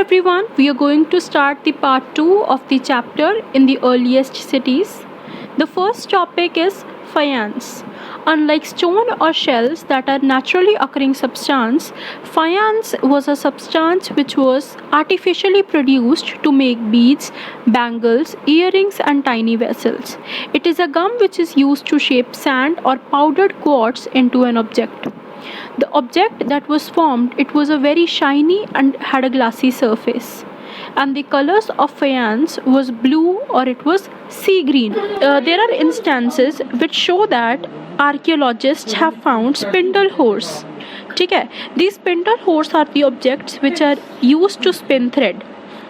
Everyone, we are going to start the part 2 of the chapter in the earliest cities. The first topic is faience. Unlike stone or shells that are naturally occurring substance, faience was a substance which was artificially produced to make beads, bangles, earrings and tiny vessels. It is a gum which is used to shape sand or powdered quartz into an object. The object that was formed, it was a very shiny and had a glassy surface. And the colors of faience was blue or it was sea green. There are instances which show that archaeologists have found spindle holes. ठीक है, these spindle holes are the objects which are used to spin thread.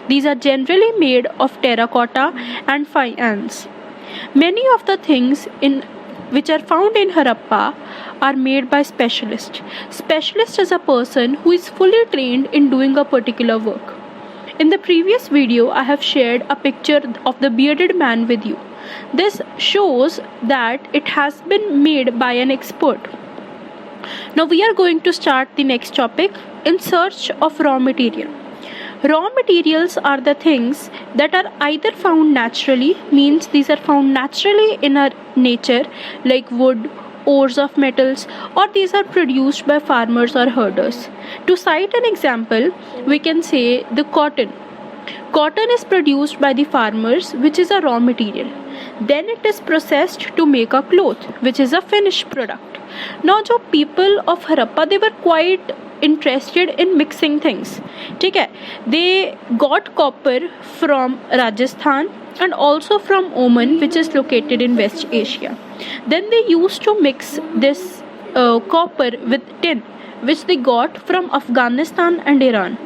These are generally made of terracotta and faience. Many of the things which are found in Harappa are made by specialists. Specialist is a person who is fully trained in doing a particular work. In the previous video, I have shared a picture of the bearded man with you. This shows that it has been made by an expert. Now we are going to start the next topic, in search of raw material. Raw materials are the things that are either found naturally, means these are found naturally in our nature, like wood, ores of metals, or these are produced by farmers or herders. To cite an example, we can say the cotton. Cotton is produced by the farmers, which is a raw material. Then it is processed to make a cloth, which is a finished product. Now, the people of Harappa, they were quite interested in mixing things. ठीक है, they got copper from Rajasthan and also from Oman, which is located in West Asia. Then they used to mix this copper with tin, which they got from Afghanistan and Iran,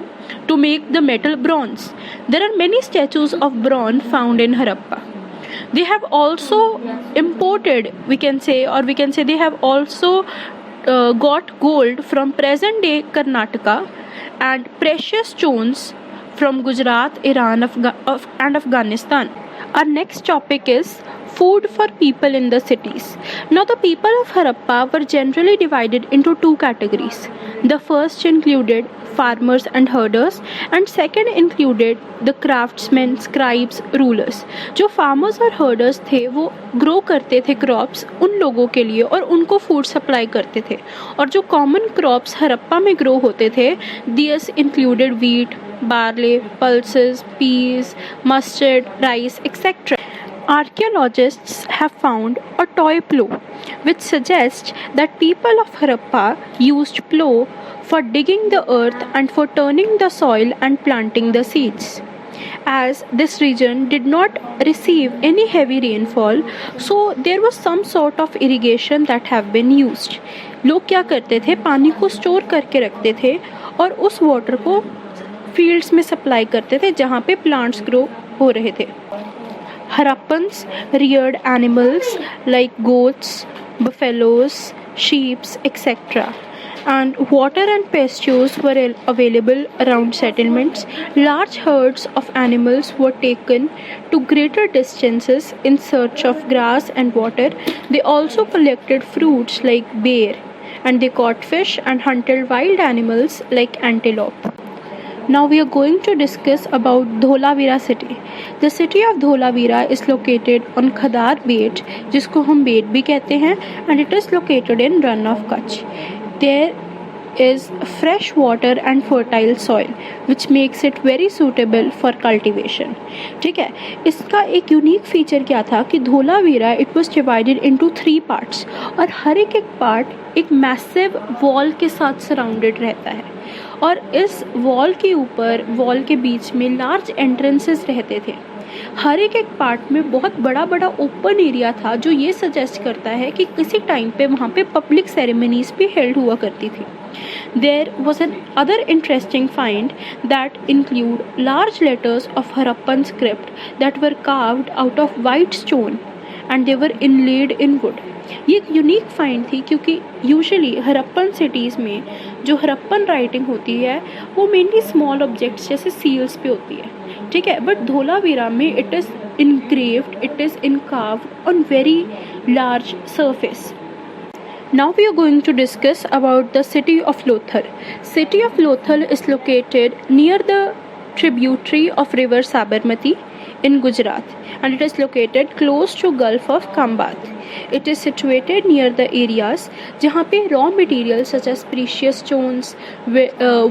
to make the metal bronze. There are many statues of bronze found in Harappa. They have also imported, we can say they have also got gold from present day Karnataka and precious stones from Gujarat, Iran, and Afghanistan. Our next topic is food for people in the cities. Now, the people of Harappa were generally divided into two categories. The first included farmers and herders, and second included the craftsmen, scribes, rulers. जो farmers और herders थे वो grow करते थे crops उन लोगों के लिए और उनको food supply करते थे, और जो common crops हरप्पा में grow होते थे, these included wheat, barley, pulses, peas, mustard, rice, etc. Archaeologists have found a toy plow, which suggests that people of Harappa used plow for digging the earth and for turning the soil and planting the seeds. As this region did not receive any heavy rainfall, so there was some sort of irrigation that have been used. लोग क्या करते थे, पानी को store करके रखते थे और उस वाटर को फील्ड्स में सप्लाई करते थे जहाँ पे प्लांट्स ग्रो हो रहे थे. Harappans reared animals like goats, buffaloes, sheep, etc. And water and pastures were available around settlements. Large herds of animals were taken to greater distances in search of grass and water. They also collected fruits like bear, and they caught fish and hunted wild animals like antelope. Now we are going to discuss about Dholavira city. The city of Dholavira is located on Khadar Bait, जिसको हम बेट भी कहते हैं, and it is located in Rann of Kutch. There is fresh water and fertile soil, which makes it very suitable for cultivation. ठीक है, इसका एक unique feature क्या था कि Dholavira it was divided into 3 parts, और हर एक पार्ट एक मैसिव वॉल के साथ सराउंडेड रहता है, और इस वॉल के ऊपर, वॉल के बीच में लार्ज एंट्रेंसेस रहते थे. हर एक पार्ट में बहुत बड़ा बड़ा ओपन एरिया था, जो ये सजेस्ट करता है कि किसी टाइम पे वहाँ पे पब्लिक सेरेमनीज भी हेल्ड हुआ करती थी. There was an other interesting find that include large letters of Harappan script that were carved out of white stone and they were inlaid in wood. ये एक यूनिक फाइंड थी क्योंकि usually Harappan cities में जो Harappan writing होती है वो mainly small objects जैसे सील्स पे होती है. ठीक है, बट धोलावीरा में it is engraved, it is incarved on very large surface. Now we are going to discuss about the city of Lothal. City of Lothal is located near the tributary of river Sabarmati in Gujarat, and it is located close to Gulf of Khambat. It is situated near the areas जहाँ पे raw materials such as precious stones,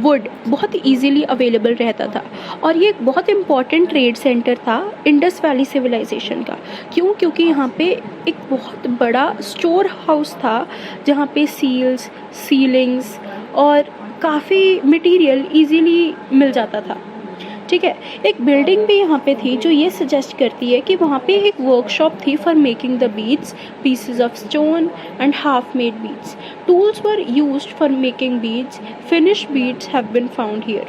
wood बहुत easily available रहता था. और ये एक बहुत important trade center था इंडस वैली civilization का. क्यों? क्योंकि यहाँ पे एक बहुत बड़ा store house था जहाँ पे seals, ceilings और काफ़ी मटेरियल इजीली मिल जाता था. ठीक है. एक बिल्डिंग भी यहाँ पे थी जो ये सजेस्ट करती है कि वहाँ पे एक वर्कशॉप थी for making the beads, pieces of stone and half made beads. Tools were used for making beads. Finished beads have been found here.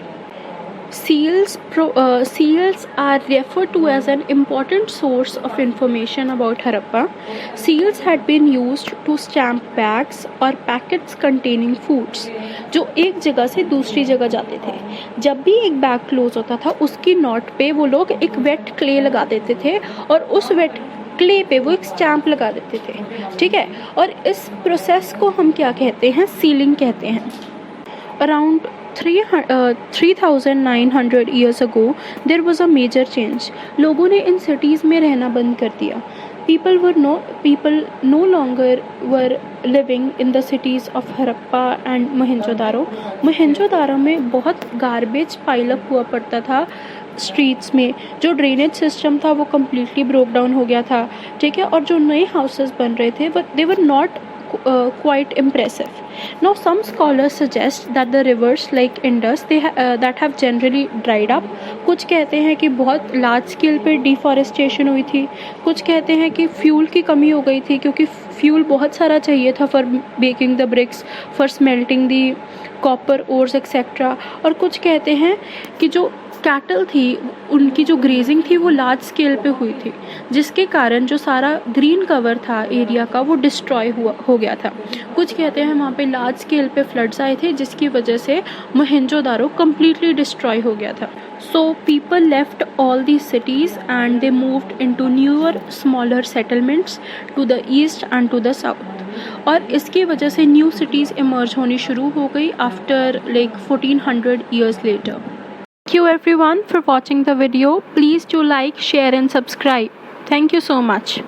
Seals are referred to as an important source of information about Harappa. Seals had been used to stamp bags or packets containing foods, जो एक जगह से दूसरी जगह जाते थे. जब भी एक बैग क्लोज होता था उसकी नोट पे वो लोग एक वेट क्ले लगा देते थे और उस वेट क्ले पे वो एक स्टैम्प लगा देते थे. ठीक है. और इस प्रोसेस को हम क्या कहते हैं? सीलिंग कहते हैं. Around 3,900 years ago, there was a major change. लोगों ने इन cities में रहना बंद कर दिया. People no longer were living in the cities of Harappa and Mohenjo-daro. Mohenjo-daro में बहुत garbage pile up हुआ पड़ता था स्ट्रीट्स में. जो ड्रेनेज सिस्टम था वो कम्प्लीटली ब्रोक डाउन हो गया था. ठीक है. और जो नए हाउसेस बन रहे थे they were not quite impressive. Now some scholars suggest that the rivers like Indus that have generally dried up. कुछ कहते हैं कि बहुत large scale पे deforestation हुई थी. कुछ कहते हैं कि फ्यूल की कमी हो गई थी क्योंकि फ्यूल बहुत सारा चाहिए था for baking the bricks, for smelting the copper ores etc. और कुछ कहते हैं कि जो कैटल थी उनकी जो ग्रेजिंग थी वो लार्ज स्केल पे हुई थी जिसके कारण जो सारा ग्रीन कवर था एरिया का वो डिस्ट्रॉय हो गया था. कुछ कहते हैं वहाँ पे लार्ज स्केल पे फ्लड्स आए थे जिसकी वजह से मोहेंजो-दारो कम्प्लीटली डिस्ट्रॉय हो गया था. So people left all the cities and they moved into newer smaller settlements to the east and to the south. और इसकी वजह से न्यू सिटीज़ इमर्ज होनी शुरू हो गई after like 1400 years later. Thank you everyone for watching the video. Please do like, share and subscribe. Thank you so much.